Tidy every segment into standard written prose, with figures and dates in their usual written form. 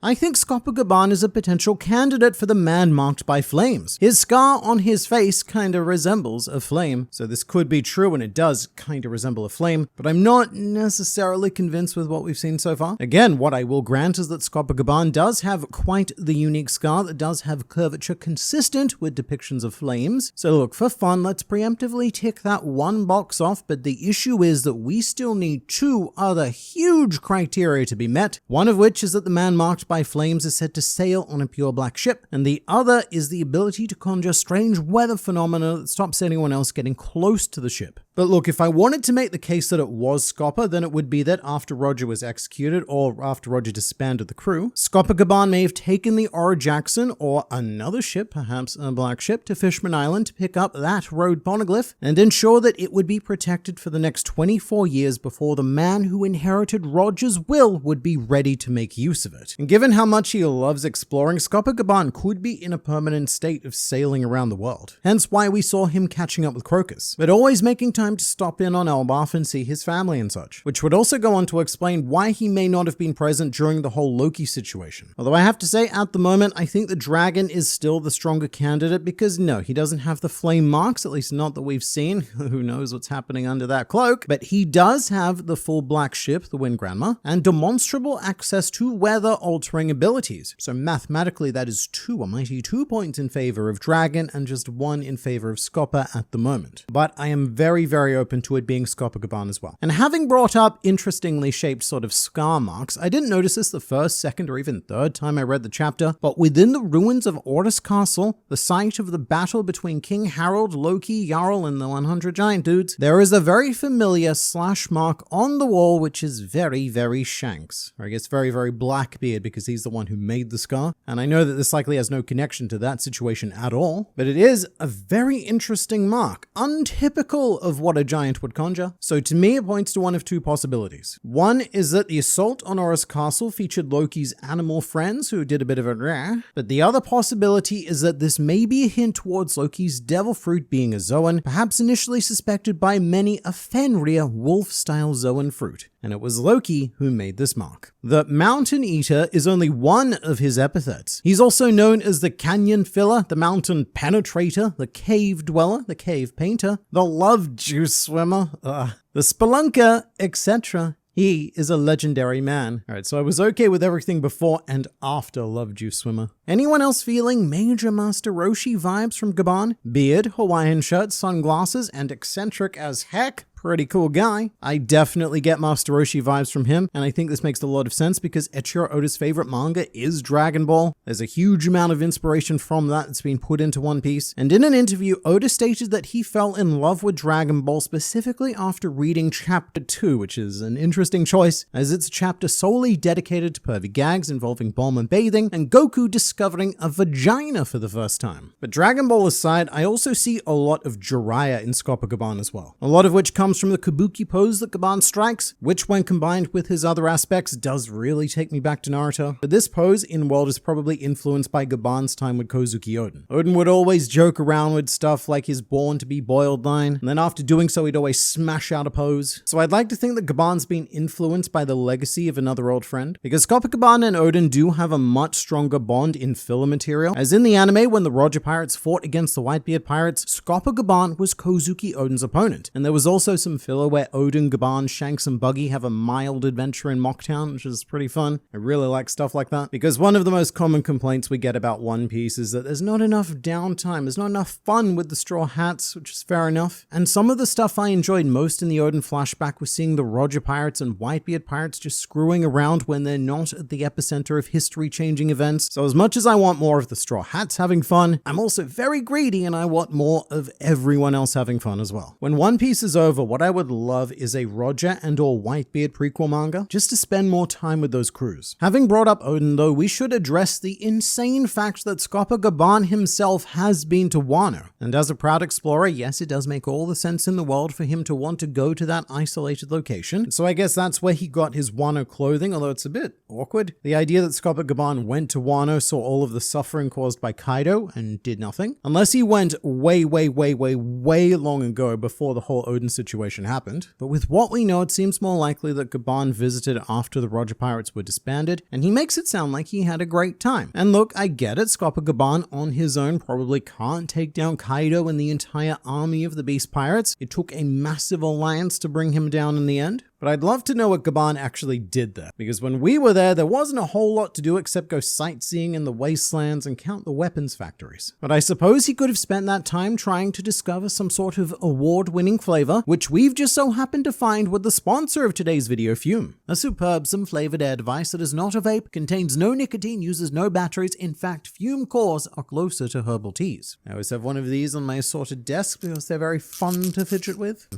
I think Scopogaban is a potential candidate for the man marked by flames. His scar on his face kinda resembles a flame, so this could be true and it does kinda resemble a flame, but I'm not necessarily convinced with what we've seen so far. Again, what I will grant is that Scopogaban does have quite the unique scar that does have curvature consistent with depictions of flames. So look, for fun, let's preemptively tick that one box off, but the issue is that we still need two other huge criteria to be met, one of which is that the man marked by flames is said to sail on a pure black ship, and the other is the ability to conjure strange weather phenomena that stops anyone else getting close to the ship. But look, if I wanted to make the case that it was Scopper, then it would be that after Roger was executed, or after Roger disbanded the crew, Scopogaban may have taken the Ora Jackson or another ship, perhaps a black ship, to Fishman Island to pick up that road poneglyph and ensure that it would be protected for the next 24 years before the man who inherited Roger's will would be ready to make use of it. And given how much he loves exploring, Scopogaban could be in a permanent state of sailing around the world. Hence why we saw him catching up with Crocus, but always making time to stop in on Elbaf and see his family and such, which would also go on to explain why he may not have been present during the whole Loki situation. Although I have to say, at the moment, I think the dragon is still the stronger candidate because no, he doesn't have the flame marks, at least not that we've seen. Who knows what's happening under that cloak, but he does have the full black ship, the Wind Grandma, and demonstrable access to weather-altering abilities. So mathematically, that is a mighty 2 points in favor of dragon and just 1 in favor of Scopper at the moment. But I am very, very open to it being Scopogaban as well. And having brought up interestingly shaped sort of scar marks, I didn't notice this the first, second, or even third time I read the chapter, but within the ruins of Ortis Castle, the site of the battle between King Harold, Loki, Jarl, and the 100 giant dudes, there is a very familiar slash mark on the wall which is very, very Shanks. Or I guess very, very Blackbeard because he's the one who made the scar. And I know that this likely has no connection to that situation at all, but it is a very interesting mark, untypical of what a giant would conjure. So to me, it points to one of two possibilities. One is that the assault on Ortis Castle featured Loki's animal friends who did a bit of a rah, but the other possibility is that this may be a hint towards Loki's devil fruit being a Zoan, perhaps initially suspected by many a Fenrir wolf-style Zoan fruit. And it was Loki who made this mark. The Mountain Eater is only one of his epithets. He's also known as the Canyon Filler, the Mountain Penetrator, the Cave Dweller, the Cave Painter, the Love Juice Swimmer, the Spelunker, etc. He is a legendary man. Alright, so I was okay with everything before and after Love Juice Swimmer. Anyone else feeling major Master Roshi vibes from Gaban? Beard, Hawaiian shirt, sunglasses, and eccentric as heck? Pretty cool guy. I definitely get Master Roshi vibes from him, and I think this makes a lot of sense because Eiichiro Oda's favorite manga is Dragon Ball. There's a huge amount of inspiration from that that's been put into One Piece, and in an interview, Oda stated that he fell in love with Dragon Ball specifically after reading Chapter 2, which is an interesting choice, as it's a chapter solely dedicated to pervy gags involving Bulma bathing and Goku discovering a vagina for the first time. But Dragon Ball aside, I also see a lot of Jiraiya in Scopogaban as well, a lot of which comes from the kabuki pose that Gaban strikes, which when combined with his other aspects does really take me back to Naruto. But this pose in world is probably influenced by Gaban's time with Kozuki Oden. Oden would always joke around with stuff like his born to be boiled line, and then after doing so he'd always smash out a pose. So I'd like to think that Gaban's been influenced by the legacy of another old friend, because Scopogaban and Oden do have a much stronger bond in filler material, as in the anime when the Roger Pirates fought against the Whitebeard Pirates, Scopogaban was Kozuki Oden's opponent, and there was also some filler where Oden, Gaban, Shanks, and Buggy have a mild adventure in Mocktown, which is pretty fun. I really like stuff like that, because one of the most common complaints we get about One Piece is that there's not enough downtime, there's not enough fun with the Straw Hats, which is fair enough. And some of the stuff I enjoyed most in the Oden flashback was seeing the Roger Pirates and Whitebeard Pirates just screwing around when they're not at the epicenter of history-changing events. So as much as I want more of the Straw Hats having fun, I'm also very greedy and I want more of everyone else having fun as well. When One Piece is over, what I would love is a Roger and or Whitebeard prequel manga, just to spend more time with those crews. Having brought up Oden though, we should address the insane fact that Scopogaban himself has been to Wano. And as a proud explorer, yes, it does make all the sense in the world for him to want to go to that isolated location. So I guess that's where he got his Wano clothing, although it's a bit awkward. The idea that Scopogaban went to Wano, saw all of the suffering caused by Kaido, and did nothing. Unless he went way long ago before the whole Oden situation situation happened, but with what we know, it seems more likely that Gabon visited after the Roger Pirates were disbanded, and he makes it sound like he had a great time. And look, I get it, Scopper Gabon on his own probably can't take down Kaido and the entire army of the Beast Pirates. It took a massive alliance to bring him down in the end. But I'd love to know what Gabon actually did there, because when we were there wasn't a whole lot to do except go sightseeing in the wastelands and count the weapons factories. But I suppose he could have spent that time trying to discover some sort of award-winning flavor, which we've just so happened to find with the sponsor of today's video, Fume. A superb some-flavored air device that is not a vape, contains no nicotine, uses no batteries. In fact, Fume cores are closer to herbal teas. I always have one of these on my assorted desk because they're very fun to fidget with.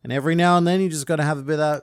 And every now and then you just got to have a bit of that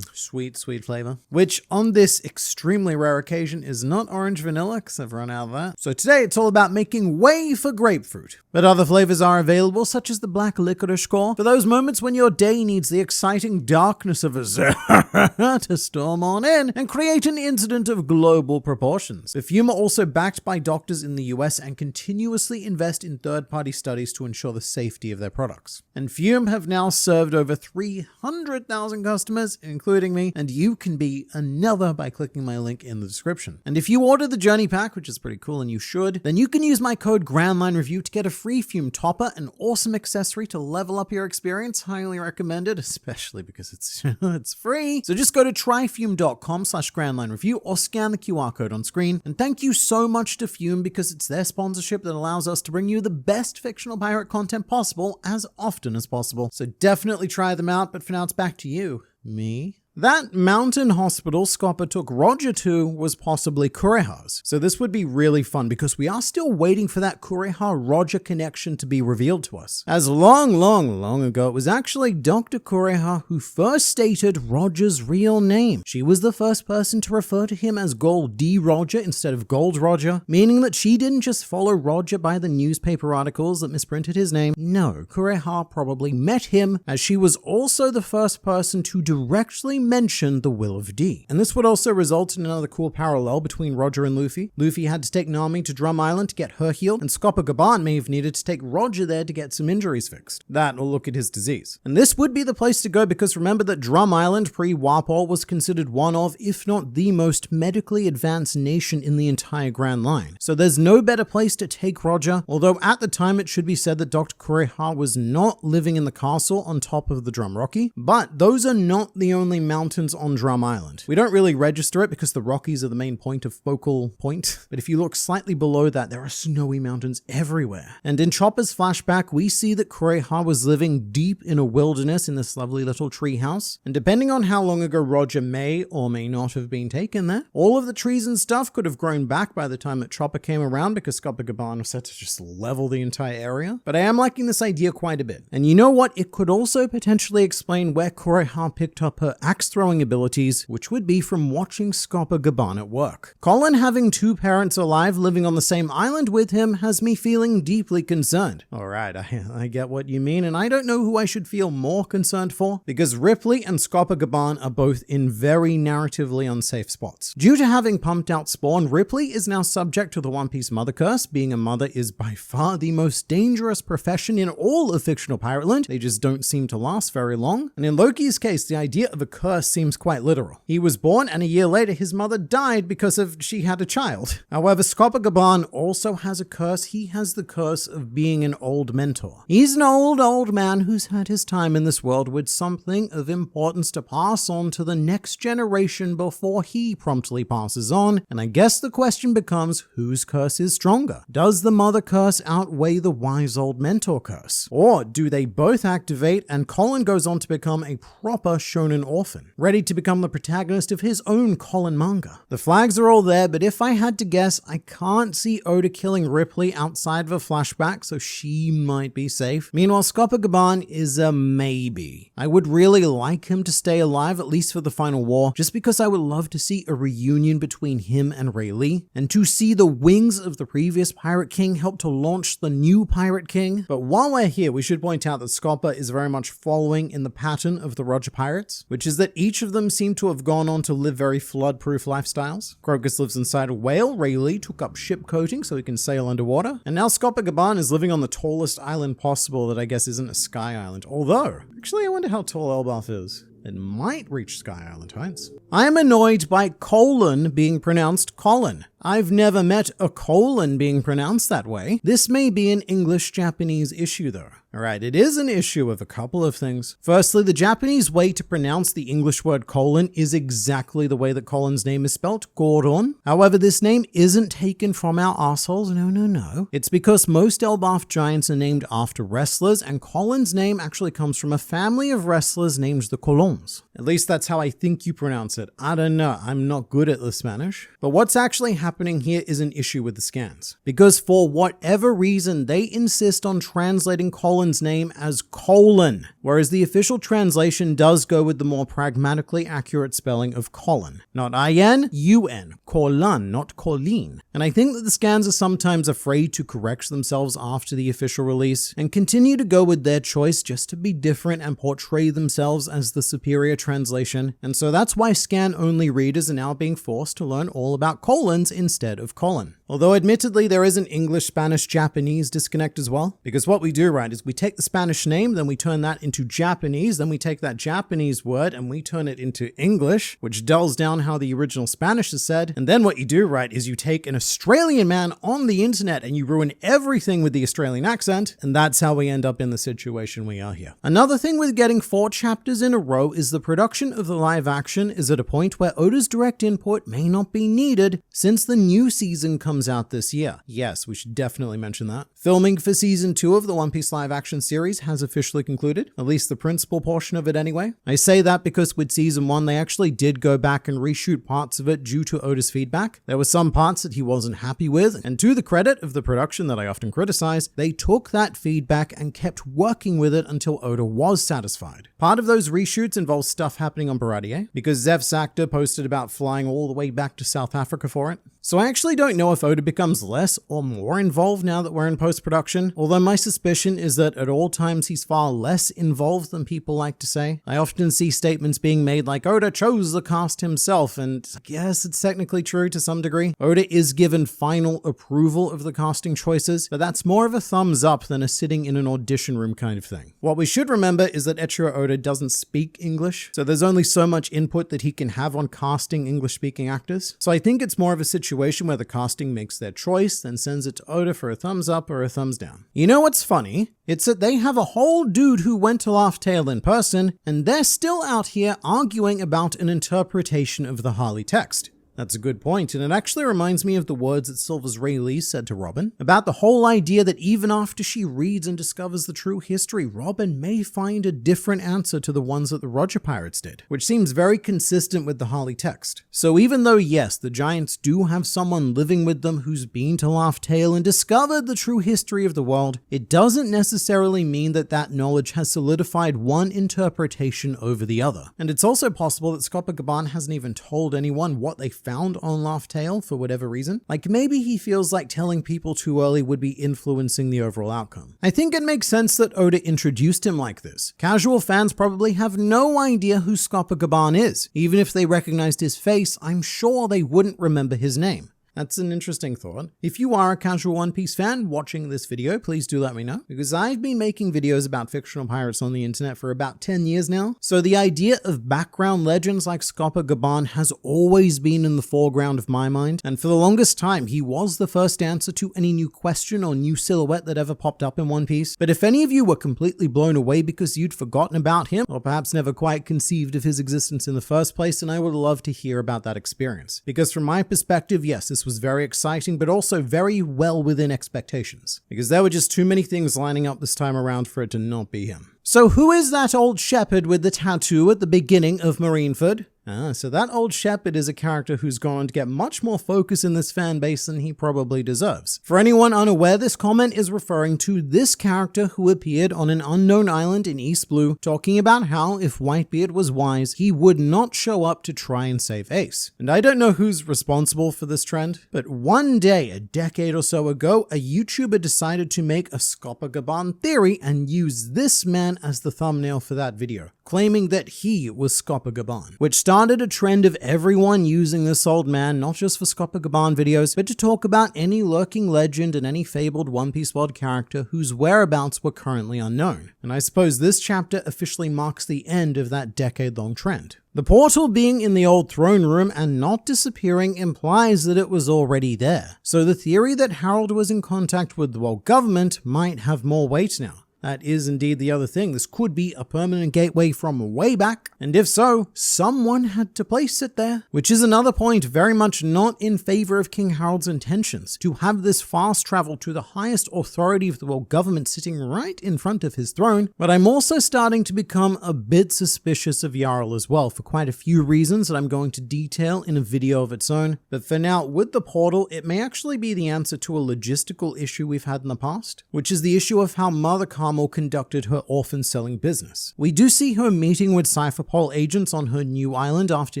sweet flavor, which on this extremely rare occasion is not orange vanilla because I've run out of that. So today it's all about making way for grapefruit. But other flavors are available, such as the black licorice core, for those moments when your day needs the exciting darkness of a to storm on in and create an incident of global proportions. The Fume are also backed by doctors in the US and continuously invest in third-party studies to ensure the safety of their products. And Fume have now served over 300,000 customers, including me, and you can be another by clicking my link in the description. And if you order the Journey Pack, which is pretty cool and you should, then you can use my code GRANDLINEREVIEW to get a free Fume topper, an awesome accessory to level up your experience. Highly recommended, especially because it's free. So just go to tryfume.com/GrandLineReview or scan the QR code on screen. And thank you so much to Fume, because it's their sponsorship that allows us to bring you the best fictional pirate content possible as often as possible. So definitely try them out, but for now it's back to you. Me? That mountain hospital Scopper took Roger to was possibly Kureha's. So this would be really fun because we are still waiting for that Kureha-Roger connection to be revealed to us. As long ago, it was actually Dr. Kureha who first stated Roger's real name. She was the first person to refer to him as Gold D. Roger instead of Gold Roger, meaning that she didn't just follow Roger by the newspaper articles that misprinted his name. No, Kureha probably met him, as she was also the first person to directly mention the Will of D. And this would also result in another cool parallel between Roger and Luffy. Luffy had to take Nami to Drum Island to get her healed, and Scopper Gabon may have needed to take Roger there to get some injuries fixed. That or look at his disease. And this would be the place to go, because remember that Drum Island pre-Warpol was considered one of, if not the most medically advanced nation in the entire Grand Line. So there's no better place to take Roger, although at the time it should be said that Dr. Kureha was not living in the castle on top of the Drum Rocky, but those are not the only mountains on Drum Island. We don't really register it because the Rockies are the main point of focal point, but if you look slightly below that, there are snowy mountains everywhere. And in Chopper's flashback, we see that Kureha was living deep in a wilderness in this lovely little tree house, and depending on how long ago Roger may or may not have been taken there, all of the trees and stuff could have grown back by the time that Chopper came around, because Scopper Gabon was set to just level the entire area. But I am liking this idea quite a bit. And you know what? It could also potentially explain where Kureha picked up her axe throwing abilities, which would be from watching Scopper Gabon at work. Colin having two parents alive living on the same island with him has me feeling deeply concerned. Alright, I get what you mean, and I don't know who I should feel more concerned for, because Ripley and Scopper Gabon are both in very narratively unsafe spots. Due to having pumped out spawn, Ripley is now subject to the One Piece mother curse. Being a mother is by far the most dangerous profession in all of fictional Pirateland. They just don't seem to last very long. And in Loki's case, the idea of a curse seems quite literal. He was born, and a year later his mother died because she had a child. However, Scopper Gabon also has a curse. He has the curse of being an old mentor. He's an old man who's had his time in this world with something of importance to pass on to the next generation before he promptly passes on. And I guess the question becomes, whose curse is stronger? Does the mother curse outweigh the wise old mentor curse? Or do they both activate and Colin goes on to become a proper shonen orphan, ready to become the protagonist of his own Colin manga? The flags are all there, but if I had to guess, I can't see Oda killing Ripley outside of a flashback, so she might be safe. Meanwhile, Scopper Gabon is a maybe. I would really like him to stay alive, at least for the final war, just because I would love to see a reunion between him and Ray Lee, and to see the wings of the previous Pirate King help to launch the new Pirate King. But while we're here, we should point out that Scopper is very much following in the pattern of the Roger Pirates, which is that each of them seem to have gone on to live very flood-proof lifestyles. Crocus lives inside a whale, Rayleigh took up ship coating so he can sail underwater, and now Scopogaban is living on the tallest island possible that I guess isn't a sky island. Although, actually I wonder how tall Elbaf is. It might reach Sky Island heights. I am annoyed by colon being pronounced colon. I've never met a colon being pronounced that way. This may be an English-Japanese issue though. Alright, it is an issue of a couple of things. Firstly, the Japanese way to pronounce the English word colon is exactly the way that Colin's name is spelt, Gordon. However, this name isn't taken from our assholes, no. It's because most Elbaf giants are named after wrestlers, and Colin's name actually comes from a family of wrestlers named the Colons. At least that's how I think you pronounce it. I don't know, I'm not good at the Spanish. But what's actually happening here is an issue with the scans. Because for whatever reason, they insist on translating Colin's name as colon, whereas the official translation does go with the more pragmatically accurate spelling of Colin. Not I-N, U-N. Colin, not Colleen. And I think that the scans are sometimes afraid to correct themselves after the official release and continue to go with their choice just to be different and portray themselves as the superior translation. And so that's why scan-only readers are now being forced to learn all about colons instead of Colin. Although admittedly there is an English, Spanish, Japanese disconnect as well, because what we do, right, is we take the Spanish name, then we turn that into Japanese, then we take that Japanese word and we turn it into English, which dulls down how the original Spanish is said. And then what you do, right, is you take an Australian man on the internet and you ruin everything with the Australian accent, and that's how we end up in the situation we are here. Another thing with getting 4 chapters in a row is the production of the live action is at a point where Oda's direct input may not be needed since the new season comes out this year. Yes, we should definitely mention that. Filming for season 2 of the One Piece live action series has officially concluded, at least the principal portion of it anyway. I say that because with season 1 they actually did go back and reshoot parts of it due to Oda's feedback. There were some parts that he wasn't happy with, and to the credit of the production that I often criticize, they took that feedback and kept working with it until Oda was satisfied. Part of those reshoots involves stuff happening on Baradier, because Zeph's actor posted about flying all the way back to South Africa for it. So I actually don't know if Oda becomes less or more involved now that we're in post-production, although my suspicion is that at all times he's far less involved than people like to say. I often see statements being made like Oda chose the cast himself, and yes, it's technically true to some degree. Oda is given final approval of the casting choices, but that's more of a thumbs up than a sitting in an audition room kind of thing. What we should remember is that Eiichiro Oda doesn't speak English, so there's only so much input that he can have on casting English-speaking actors. So I think it's more of a situation where the casting makes their choice, then sends it to Oda for a thumbs up or a thumbs down. You know what's funny? It's that they have a whole dude who went to Laugh Tale in person, and they're still out here arguing about an interpretation of the Harley text. That's a good point, and it actually reminds me of the words that Silver's Rayleigh said to Robin about the whole idea that even after she reads and discovers the true history, Robin may find a different answer to the ones that the Roger Pirates did, which seems very consistent with the Harley text. So even though, yes, the Giants do have someone living with them who's been to Laugh Tale and discovered the true history of the world, it doesn't necessarily mean that that knowledge has solidified one interpretation over the other. And it's also possible that Scopogaban hasn't even told anyone what they found on Laugh Tale for whatever reason. Like maybe he feels like telling people too early would be influencing the overall outcome. I think it makes sense that Oda introduced him like this. Casual fans probably have no idea who Scopogaban is. Even if they recognized his face, I'm sure they wouldn't remember his name. That's an interesting thought. If you are a casual One Piece fan watching this video, please do let me know, because I've been making videos about fictional pirates on the internet for about 10 years now, so the idea of background legends like Scopogaban has always been in the foreground of my mind, and for the longest time, he was the first answer to any new question or new silhouette that ever popped up in One Piece. But if any of you were completely blown away because you'd forgotten about him, or perhaps never quite conceived of his existence in the first place, then I would love to hear about that experience. Because from my perspective, yes, this was very exciting, but also very well within expectations, because there were just too many things lining up this time around for it to not be him. So who is that old shepherd with the tattoo at the beginning of Marineford? So that old shepherd is a character who's gone on to get much more focus in this fan base than he probably deserves. For anyone unaware, this comment is referring to this character who appeared on an unknown island in East Blue, talking about how if Whitebeard was wise, he would not show up to try and save Ace. And I don't know who's responsible for this trend, but one day, a decade or so ago, a YouTuber decided to make a Scopogaban theory and use this man as the thumbnail for that video. claiming that he was Scopa-Gaban, which started a trend of everyone using this old man not just for Scopa-Gaban videos, but to talk about any lurking legend and any fabled One Piece world character whose whereabouts were currently unknown. And I suppose this chapter officially marks the end of that decade-long trend. The portal being in the old throne room and not disappearing implies that it was already there. So the theory that Harold was in contact with the world government might have more weight now. That is indeed the other thing. This could be a permanent gateway from way back, and if so, someone had to place it there. Which is another point very much not in favor of King Harold's intentions, to have this fast travel to the highest authority of the world government sitting right in front of his throne. But I'm also starting to become a bit suspicious of Jarl as well, for quite a few reasons that I'm going to detail in a video of its own. But for now, with the portal, it may actually be the answer to a logistical issue we've had in the past, which is the issue of how Mother Carmel conducted her orphan selling business. We do see her meeting with Cypherpol agents on her new island after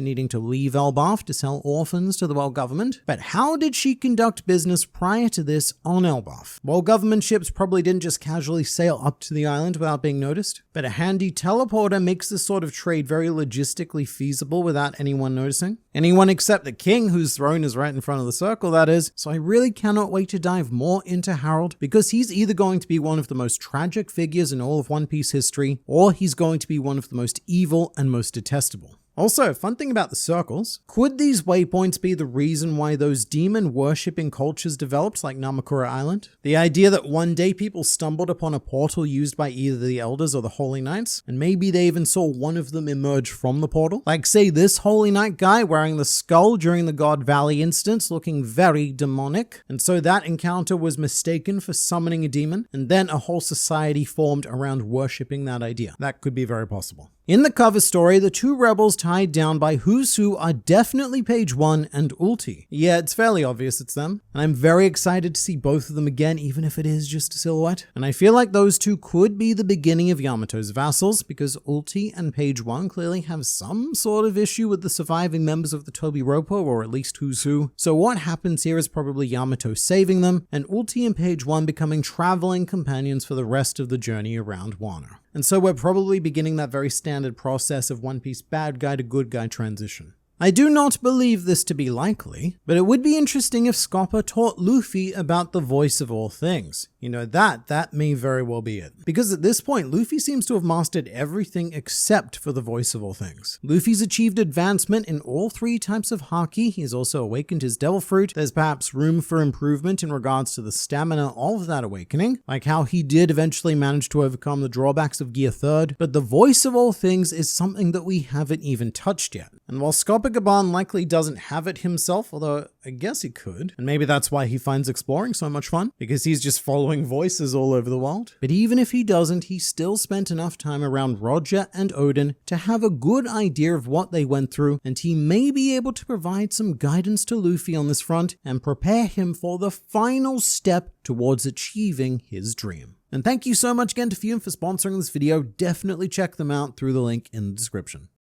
needing to leave Elbaf to sell orphans to the world government. But how did she conduct business prior to this on Elbaf? World government ships probably didn't just casually sail up to the island without being noticed. But a handy teleporter makes this sort of trade very logistically feasible without anyone noticing. Anyone except the king, whose throne is right in front of the circle, that is. So I really cannot wait to dive more into Harold, because he's either going to be one of the most tragic figures in all of One Piece history, or he's going to be one of the most evil and most detestable. Also, fun thing about the circles, could these waypoints be the reason why those demon worshipping cultures developed, like Namakura Island? The idea that one day people stumbled upon a portal used by either the elders or the Holy Knights, and maybe they even saw one of them emerge from the portal? Like say this Holy Knight guy wearing the skull during the God Valley instance, looking very demonic, and so that encounter was mistaken for summoning a demon, and then a whole society formed around worshipping that idea. That could be very possible. In the cover story, the two rebels tied down by Who's Who are definitely Page 1 and Ulti. Yeah, it's fairly obvious it's them, and I'm very excited to see both of them again, even if it is just a silhouette. And I feel like those two could be the beginning of Yamato's vassals, because Ulti and Page 1 clearly have some sort of issue with the surviving members of the Toby Roppo, or at least Who's Who. So what happens here is probably Yamato saving them, and Ulti and Page 1 becoming traveling companions for the rest of the journey around Wano. And so we're probably beginning that very standard process of One Piece bad guy to good guy transition. I do not believe this to be likely, but it would be interesting if Scopa taught Luffy about the voice of all things. You know, that may very well be it. Because at this point, Luffy seems to have mastered everything except for the voice of all things. Luffy's achieved advancement in all three types of Haki. He's also awakened his Devil Fruit. There's perhaps room for improvement in regards to the stamina of that awakening, like how he did eventually manage to overcome the drawbacks of Gear 3rd. But the voice of all things is something that we haven't even touched yet. And while Scopa-Gaban likely doesn't have it himself, although I guess he could, and maybe that's why he finds exploring so much fun, because he's just following voices all over the world. But even if he doesn't, he still spent enough time around Roger and Odin to have a good idea of what they went through, and he may be able to provide some guidance to Luffy on this front and prepare him for the final step towards achieving his dream. And thank you so much again to Fume for sponsoring this video. Definitely check them out through the link in the description.